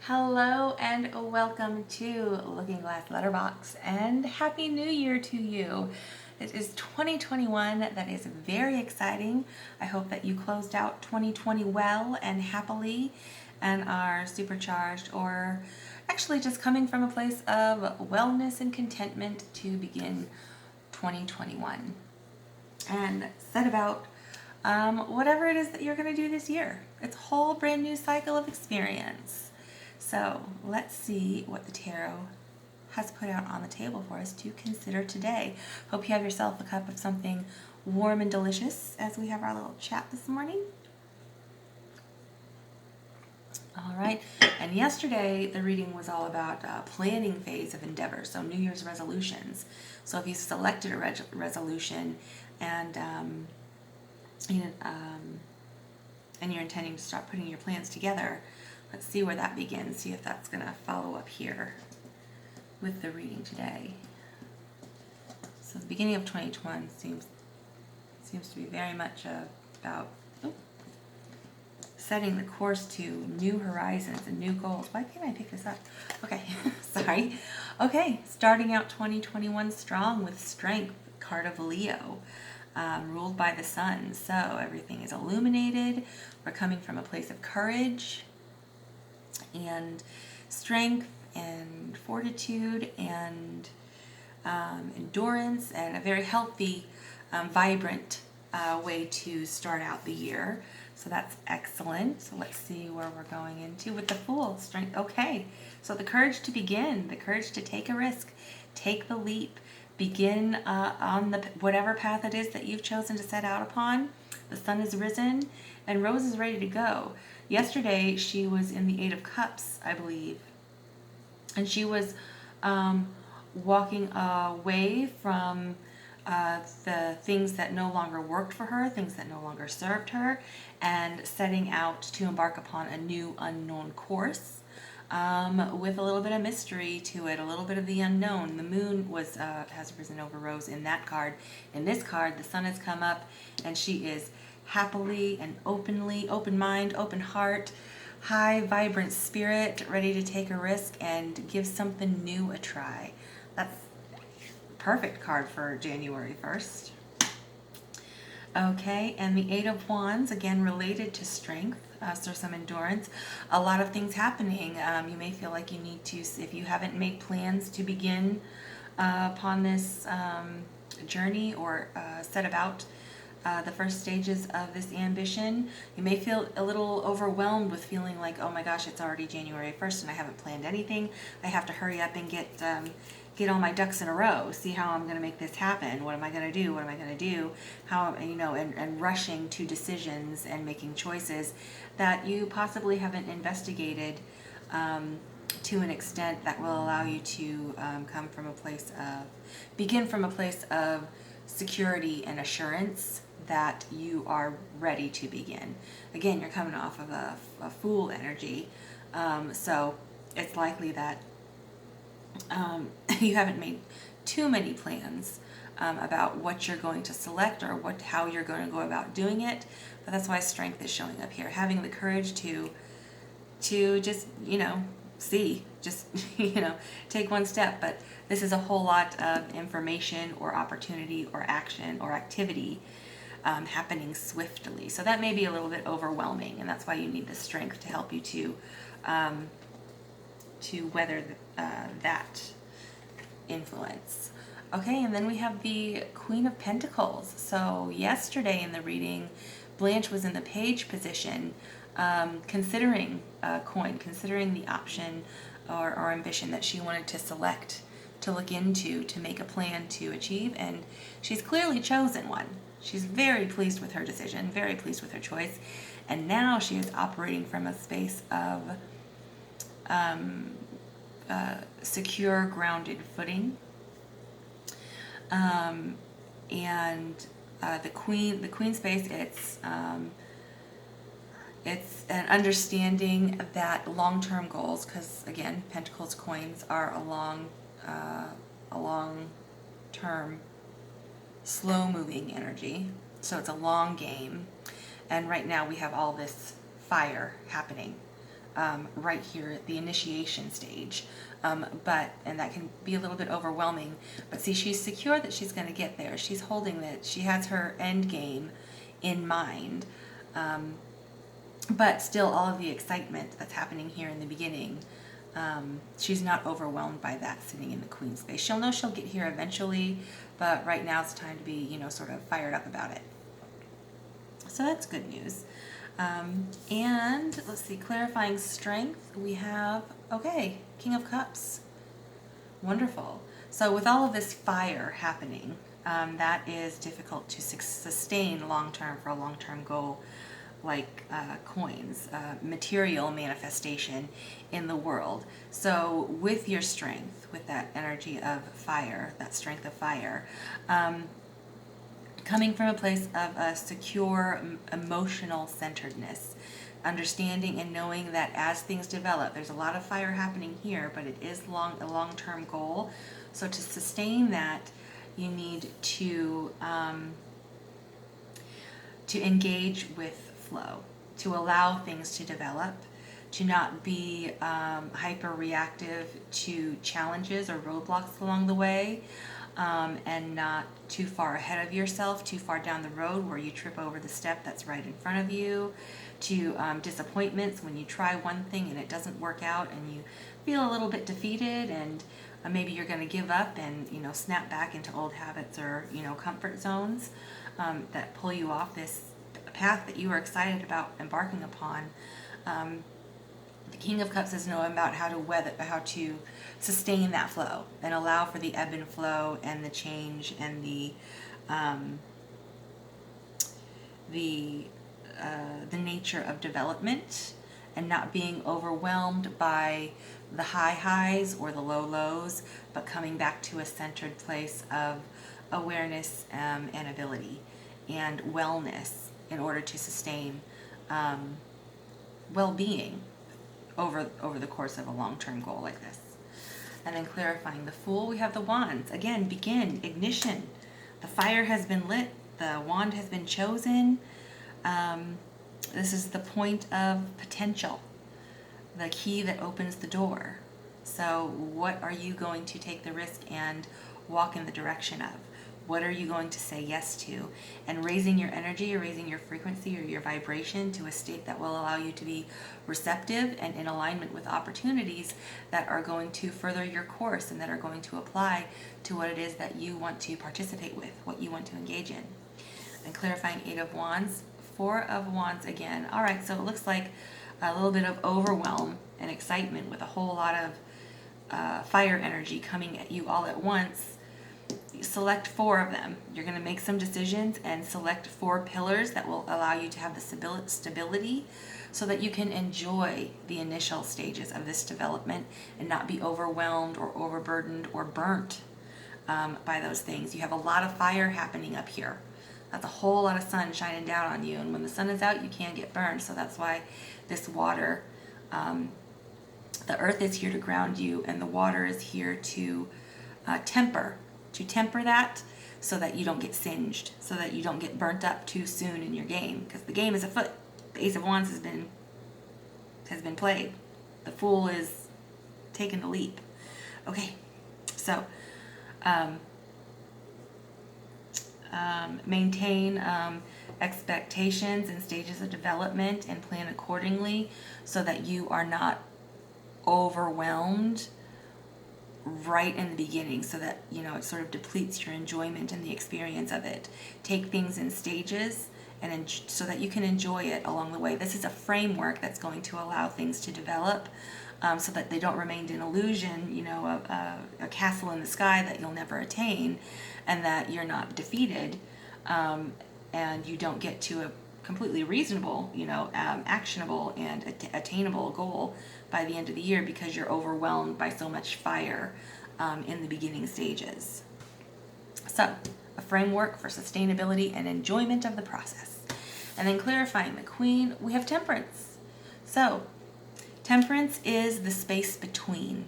Hello and welcome to Looking Glass Letterbox, and Happy New Year to you. It is 2021. That is very exciting. I hope that you closed out 2020 well and happily and are supercharged, or actually just coming from a place of wellness and contentment to begin 2021 and set about whatever it is that you're going to do this year. It's a whole brand new cycle of experience. So let's see what the tarot has put out on the table for us to consider today. Hope you have yourself a cup of something warm and delicious as we have our little chat this morning. All right, and yesterday the reading was all about planning phase of endeavors, so New Year's resolutions. So if you selected a resolution and you're intending to start putting your plans together, let's see where that begins, see if that's going to follow up here with the reading today. So the beginning of 2021 seems to be very much about setting the course to new horizons and new goals. Why can't I pick this up? Okay, sorry. Okay, starting out 2021 strong with strength, card of Leo. Ruled by the sun, so everything is illuminated. We're coming from a place of courage and strength and fortitude and endurance, and a very healthy, vibrant way to start out the year. So that's excellent. So let's see where we're going into with the Fool. Strength. Okay, so the courage to begin, the courage to take a risk, take the leap, begin on the whatever path it is that you've chosen to set out upon. The sun is risen and Rose is ready to go. Yesterday she was in the Eight of Cups, I believe, and she was walking away from the things that no longer worked for her, things that no longer served her, and setting out to embark upon a new unknown course. With a little bit of mystery to it, a little bit of the unknown. The moon has risen over Rose in that card. In this card, the sun has come up, and she is happily and openly, open mind, open heart, high, vibrant spirit, ready to take a risk and give something new a try. That's the perfect card for January 1st. Okay, and the Eight of Wands, again related to strength, so some endurance, a lot of things happening. You may feel like you need to, if you haven't made plans to begin upon this journey or set about the first stages of this ambition, you may feel a little overwhelmed with feeling like, oh my gosh, it's already January 1st and I haven't planned anything. I have to hurry up and get all my ducks in a row, see how I'm going to make this happen. What am I going to do? What am I going to do? How, and rushing to decisions and making choices that you possibly haven't investigated to an extent that will allow you to begin from a place of security and assurance that you are ready to begin. Again, you're coming off of a Fool energy, so it's likely that you haven't made too many plans about what you're going to select or how you're going to go about doing it. But that's why strength is showing up here. Having the courage to just, see, just, take one step. But this is a whole lot of information or opportunity or action or activity happening swiftly. So that may be a little bit overwhelming, and that's why you need the strength to help you to weather that influence. Okay, and then we have the Queen of Pentacles. So yesterday in the reading, Blanche was in the page position, considering a coin, considering the option or ambition that she wanted to select, to look into, to make a plan to achieve, and she's clearly chosen one. She's very pleased with her decision, very pleased with her choice, and now she is operating from a space of secure, grounded footing. And the queen space, it's an understanding that long-term goals, because again, Pentacles coins are a long-term, slow-moving energy. So it's a long game, and right now we have all this fire happening. right here at the initiation stage. And that can be a little bit overwhelming. But see, she's secure that she's going to get there. She's holding that. She has her end game in mind. But still, all of the excitement that's happening here in the beginning, she's not overwhelmed by that sitting in the queen space. She'll know she'll get here eventually, but right now it's time to be, sort of fired up about it. So that's good news. And let's see, clarifying strength, we have, okay, King of Cups. Wonderful. So with all of this fire happening, that is difficult to sustain long-term for a long-term goal like coins, material manifestation in the world. So with your strength, with that energy of fire, that strength of fire, coming from a place of a secure emotional centeredness, understanding and knowing that as things develop, there's a lot of fire happening here, but it is a long-term goal. So to sustain that, you need to engage with flow, to allow things to develop, to not be hyper reactive to challenges or roadblocks along the way, and not too far ahead of yourself, too far down the road where you trip over the step that's right in front of you, to disappointments when you try one thing and it doesn't work out and you feel a little bit defeated, and maybe you're going to give up and snap back into old habits or comfort zones that pull you off this path that you are excited about embarking upon. The King of Cups is knowing about how to sustain that flow and allow for the ebb and flow and the change and the nature of development, and not being overwhelmed by the high highs or the low lows, but coming back to a centered place of awareness and ability and wellness in order to sustain well-being over the course of a long-term goal like this. And then clarifying the Fool, we have the Wands. Again, begin, ignition. The fire has been lit. The wand has been chosen. This is the point of potential, the key that opens the door. So what are you going to take the risk and walk in the direction of? What are you going to say yes to? And raising your energy or raising your frequency or your vibration to a state that will allow you to be receptive and in alignment with opportunities that are going to further your course and that are going to apply to what it is that you want to participate with, what you want to engage in. And clarifying 8 of Wands, 4 of Wands again. All right, so it looks like a little bit of overwhelm and excitement with a whole lot of fire energy coming at you all at once. Select 4 of them. You're going to make some decisions and select 4 pillars that will allow you to have the stability so that you can enjoy the initial stages of this development and not be overwhelmed or overburdened or burnt by those things. You have a lot of fire happening up here. That's a whole lot of sun shining down on you, and when the sun is out, you can get burned. So that's why this water, the earth is here to ground you, and the water is here to temper that, so that you don't get singed, so that you don't get burnt up too soon in your game, because the game is afoot. The Ace of Wands has been played. The Fool is taking the leap. Okay, so maintain expectations and stages of development and plan accordingly so that you are not overwhelmed right in the beginning, so that it sort of depletes your enjoyment and the experience of it. Take things in stages and so that you can enjoy it along the way. This is a framework that's going to allow things to develop so that they don't remain an illusion, a castle in the sky that you'll never attain, and that you're not defeated, and you don't get to a completely reasonable, actionable and attainable goal by the end of the year because you're overwhelmed by so much fire in the beginning stages. So, a framework for sustainability and enjoyment of the process. And then clarifying the Queen, we have Temperance. So, Temperance is the space between.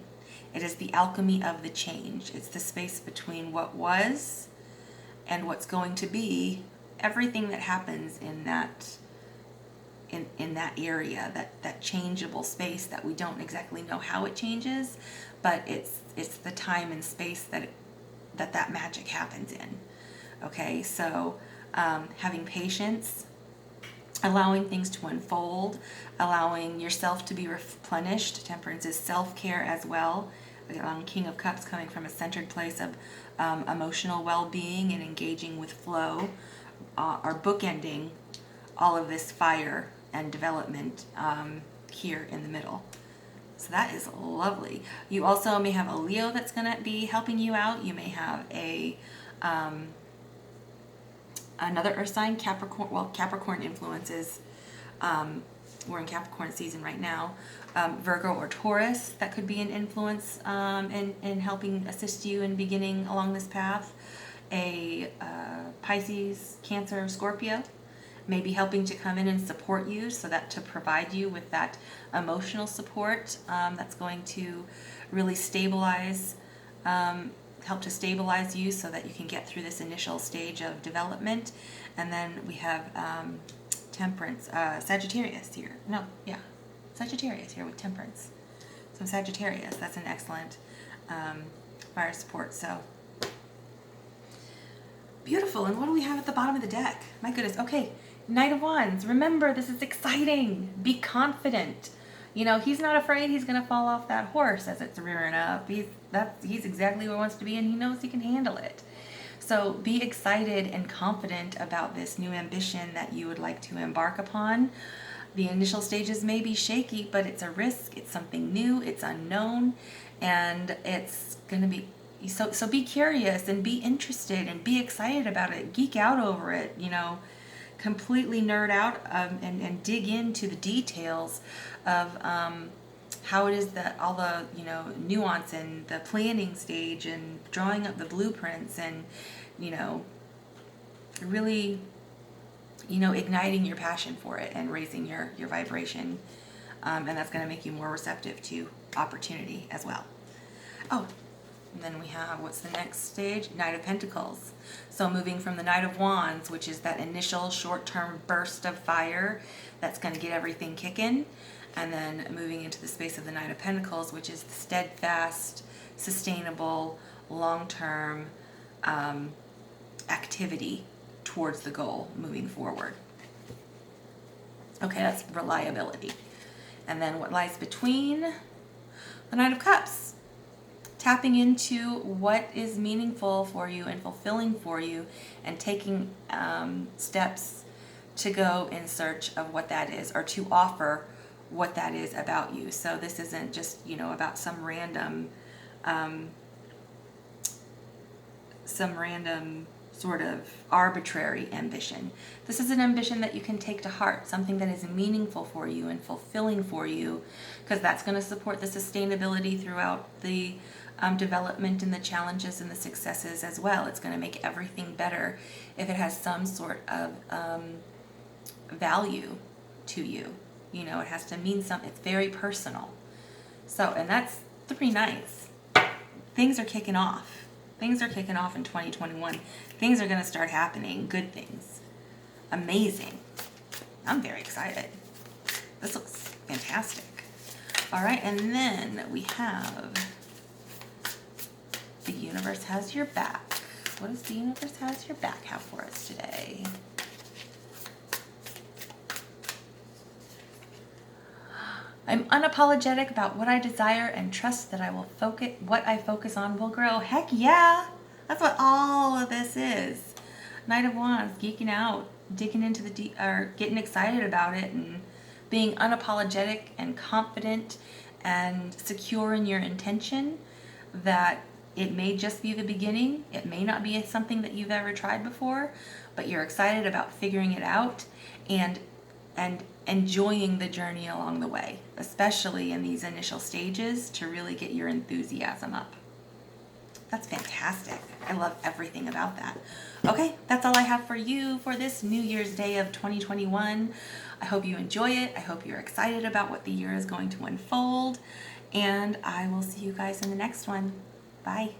It is the alchemy of the change. It's the space between what was and what's going to be. Everything that happens in that in that area, that changeable space that we don't exactly know how it changes, but it's the time and space that magic happens in. Okay, so having patience, allowing things to unfold, allowing yourself to be replenished. Temperance is self-care as well. King of Cups coming from a centered place of emotional well-being and engaging with flow, are bookending all of this fire and development here in the middle. So that is lovely. You also may have a Leo that's going to be helping you out. You may have a another earth sign, Capricorn. Well, Capricorn influences. We're in Capricorn season right now. Virgo or Taurus, that could be an influence in helping assist you in beginning along this path. A Pisces, Cancer, Scorpio may be helping to come in and support you, so that to provide you with that emotional support that's going to really stabilize, help to stabilize you so that you can get through this initial stage of development. And then we have Temperance, Sagittarius here. No, yeah, Sagittarius here with Temperance. So Sagittarius, that's an excellent fire support. So beautiful. And what do we have at the bottom of the deck? My goodness. Okay, Knight of Wands. Remember, this is exciting. Be confident. You know, he's not afraid he's going to fall off that horse as it's rearing up. He's exactly where he wants to be, and he knows he can handle it. So be excited and confident about this new ambition that you would like to embark upon. The initial stages may be shaky, but it's a risk. It's something new. It's unknown, and it's going to be so be curious and be interested and be excited about it. Geek out over it, you know, completely nerd out and dig into the details of how it is that all the, you know, nuance and the planning stage and drawing up the blueprints and, you know, really, you know, igniting your passion for it and raising your vibration. And that's going to make you more receptive to opportunity as well. Oh, and then we have, what's the next stage? Knight of Pentacles. So moving from the Knight of Wands, which is that initial short-term burst of fire that's going to get everything kicking, and then moving into the space of the Knight of Pentacles, which is the steadfast, sustainable, long-term activity towards the goal moving forward. Okay, that's reliability. And then what lies between? The Knight of Cups. Tapping into what is meaningful for you and fulfilling for you, and taking steps to go in search of what that is, or to offer what that is about you. So this isn't just, you know, about some random sort of arbitrary ambition. This is an ambition that you can take to heart, something that is meaningful for you and fulfilling for you, because that's going to support the sustainability throughout the development and the challenges and the successes as well. It's going to make everything better if it has some sort of value to you. You know, it has to mean something. It's very personal. So, and that's 3 nights. Things are kicking off. Things are kicking off in 2021. Things are going to start happening. Good things. Amazing. I'm very excited. This looks fantastic. All right, and then we have the universe has your back. What does the universe has your back have for us today? I'm unapologetic about what I desire and trust that what I focus on will grow. Heck yeah! That's what all of this is. Knight of Wands, geeking out, digging into the deep, or getting excited about it, and being unapologetic and confident and secure in your intention that it may just be the beginning. It may not be something that you've ever tried before, but you're excited about figuring it out and enjoying the journey along the way, especially in these initial stages, to really get your enthusiasm up. That's fantastic. I love everything about that. Okay, that's all I have for you for this New Year's Day of 2021. I hope you enjoy it. I hope you're excited about what the year is going to unfold. And I will see you guys in the next one. Bye.